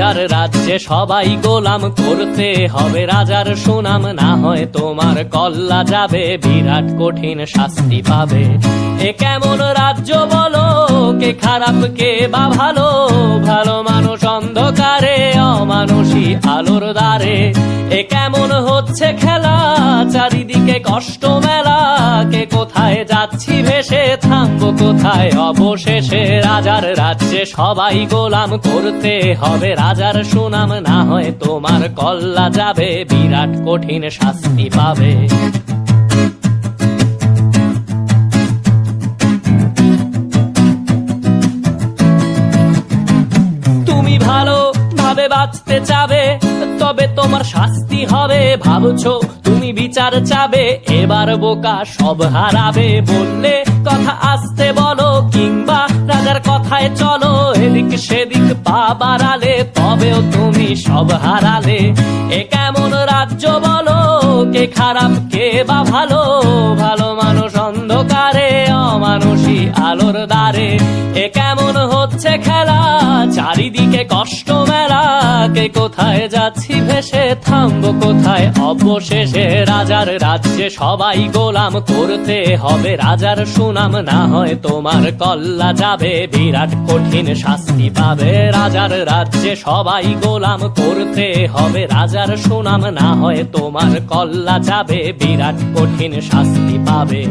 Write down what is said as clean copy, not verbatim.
রাজার রাজ্যে সবাই গোলাম, করতে হবে রাজার সুনাম, না হয় তোমার কল্লা যাবে, বিরাট কঠিন শাস্তি পাবে। এ কেমন রাজ্য বলো, কে খারাপ কে বা ভালো, ভালো মানুষ অন্ধকারে, অমানুষী আলোর দ্বারে। এ কেমন হচ্ছে খেলা, চারিদিকে কষ্ট মেলা, কে কোথায় যাচ্ছি ভেসে, থামবো কোথায় অবশেষে। রাজার রাজ্যে সবাই গোলাম, করতে হবে রাজার সুনাম, না হয় তোমার কল্লা যাবে, বিরাট কঠিন শাস্তি পাবে। তুমি ভালো ভাবে বাঁচতে চাবে, তবে তোমার শাস্তি হবে। ভাবছো তুমি বিচার চাবে, এবার বোকা সব হারাবে। বললে কথা আস্তে বলো, কিংবা রাজার কথায় চলো, এদিক সেদিক পা বাড়ালে, তবেও তুমি সব হারালে। এ কেমন রাজ্য বলো, কে খারাপ কে বা ভালো, ভালো মানুষ অন্ধকারে, অমানুষী আলোর দ্বারে। এ কেমন হচ্ছে খেলা, চারিদিকে কষ্ট মেলা, কে কোথায় যাচ্ছি ভেসে, থামবো কোথায় অবশেষে। রাজার রাজ্যে সবাই গোলাম, করতে হবে রাজার সুনাম, না হয় তোমার কল্লা যাবে, বিরাট কঠিন শাস্তি পাবে। রাজার রাজ্যে সবাই গোলাম, করতে হবে রাজার সুনাম, না হয় তোমার কল্লা যাবে, বিরাট কঠিন শাস্তি পাবে।